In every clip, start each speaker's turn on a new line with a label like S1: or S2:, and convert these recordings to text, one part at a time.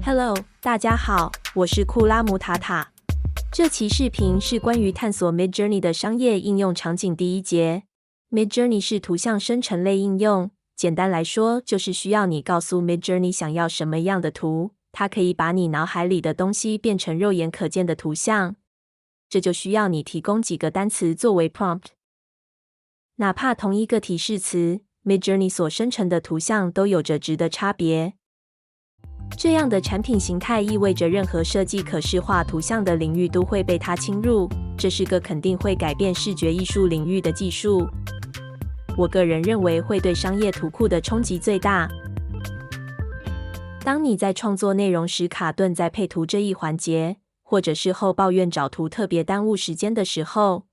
S1: Hello，大家好，我是库拉姆塔塔。这期视频是关于探索 Midjourney 的商业应用场景第一节。Midjourney 是图像生成类应用，简单来说就是需要你告诉 Midjourney 想要什么样的图，它可以把你脑海里的东西变成肉眼可见的图像。这就需要你提供几个单词作为 prompt。哪怕同一个提示词， Midjourney 所生成的图像都有着质的差别。这样的产品形态意味着任何设计可视化图像的领域都会被它侵入，这是个肯定会改变视觉艺术领域的技术。我个人认为会对商业图库的冲击最大。当你在创作内容时卡顿在配图这一环节，或者是后抱怨找图特别耽误时间的时候，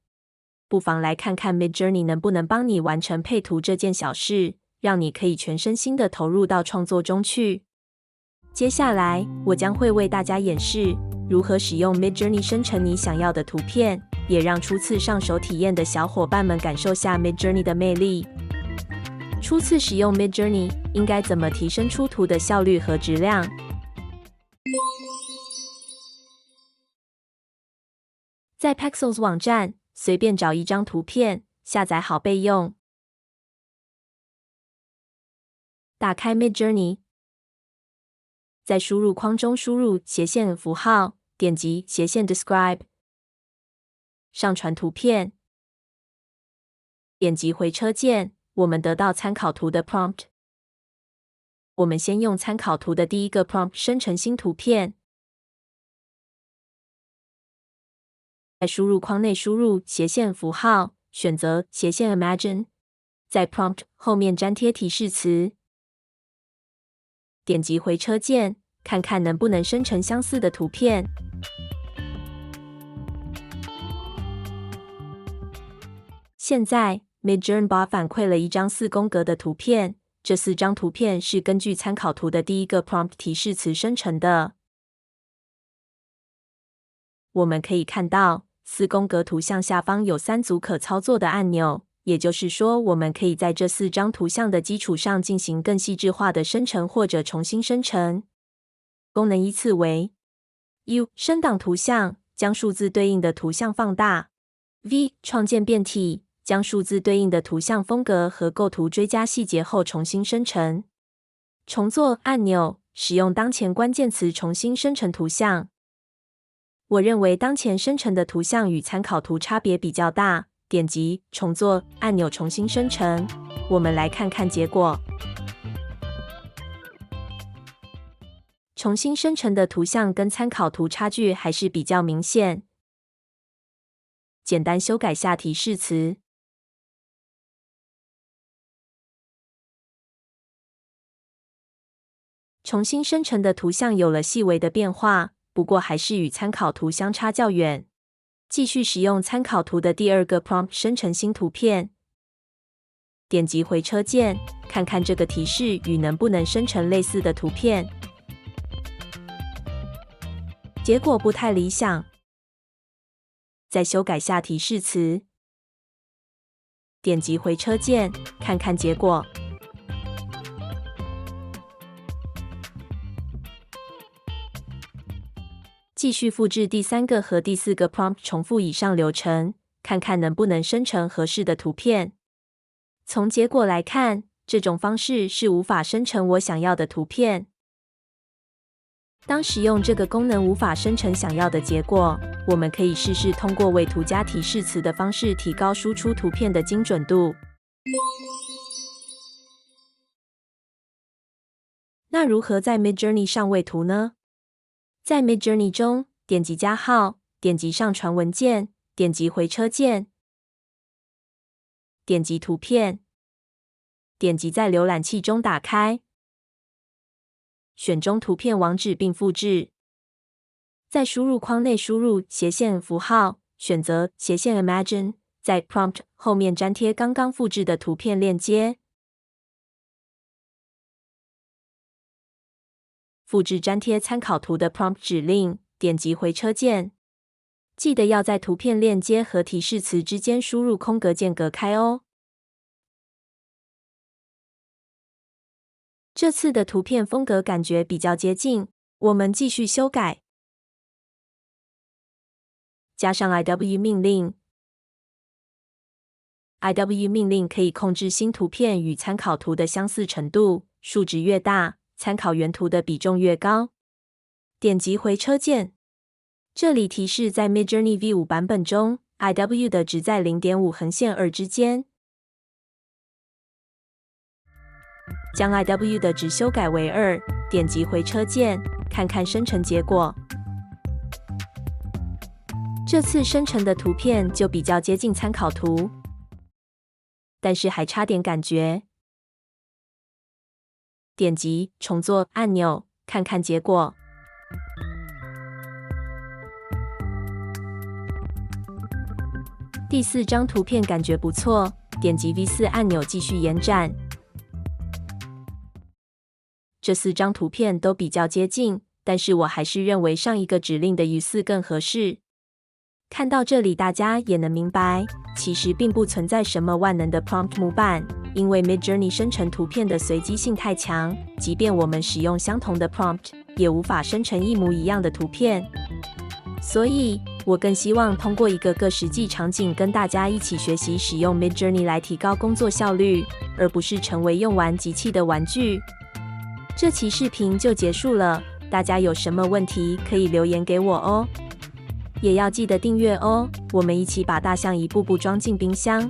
S1: 不妨来看看 Midjourney 能不能帮你完成配图这件小事，让你可以全身心地投入到创作中去。接下来，我将会为大家演示如何使用 Midjourney 生成你想要的图片，也让初次上手体验的小伙伴们感受下 Midjourney 的魅力。初次使用 Midjourney 应该怎么提升出图的效率和质量？在 Pexels 网站随便找一张图片，下载好备用。打开 Midjourney。在输入框中输入斜线符号，点击斜线 Describe， 上传图片，点击回车键，我们得到参考图的 prompt。我们先用参考图的第一个 prompt 生成新图片。在输入框内输入斜线符号，选择斜线 Imagine， 在 prompt 后面粘贴提示词。点击回车键，看看能不能生成相似的图片。现在 Midjourney Bot 反馈了一张4宫格的图片，这4张图片是根据参考图的第一个 prompt 提示词生成的。我们可以看到4宫格图像下方有3组可操作的按钮，也就是说，我们可以在这4张图像的基础上进行更细致化的生成或者重新生成。功能依次为 U 升档图像，将数字对应的图像放大； V 创建变体，将数字对应的图像风格和构图追加细节后重新生成；重做按钮，使用当前关键词重新生成图像。我认为当前生成的图像与参考图差别比较大，点击重做按钮重新生成。我们来看看结果。重新生成的图像跟参考图差距还是比较明显。简单修改下提示词。重新生成的图像有了细微的变化，不过还是与参考图相差较远。继续使用参考图的第二个 prompt 生成新图片。点击回车键，看看这个提示与能不能生成类似的图片。结果不太理想。再修改下提示词。点击回车键，看看结果。继续复制第3个和第4个 prompt， 重复以上流程，看看能不能生成合适的图片。从结果来看，这种方式是无法生成我想要的图片。当使用这个功能无法生成想要的结果，我们可以试试通过为图加提示词的方式提高输出图片的精准度。那如何在 Midjourney 上喂图呢？在 Midjourney 中，点击加号，点击上传文件，点击回车键，点击图片，点击在浏览器中打开，选中图片网址并复制。在输入框内输入斜线符号，选择斜线 Imagine， 在 prompt 后面粘贴刚刚复制的图片链接。复制粘贴参考图的 prompt 指令，点击回车键。记得要在图片链接和提示词之间输入空格键隔开哦。这次的图片风格感觉比较接近，我们继续修改，加上 IW 命令。IW 命令可以控制新图片与参考图的相似程度，数值越大，参考原图的比重越高。点击回车键。这里提示在 Midjourney V5 版本中 ，IW 的值在 0.5-2之间。将 IW 的值修改为2，点击回车键，看看生成结果。这次生成的图片就比较接近参考图，但是还差点感觉。点击重做按钮，看看结果。第4张图片感觉不错，点击 V4 按钮继续延展。这4张图片都比较接近，但是我还是认为上一个指令的 U4 更合适。看到这里，大家也能明白，其实并不存在什么万能的 prompt 模板，因为 Midjourney 生成图片的随机性太强，即便我们使用相同的 prompt， 也无法生成一模一样的图片。所以，我更希望通过一个实际场景跟大家一起学习使用 Midjourney 来提高工作效率，而不是成为用完即弃的玩具。这期视频就结束了，大家有什么问题可以留言给我哦。也要记得订阅哦，我们一起把大象一步步装进冰箱。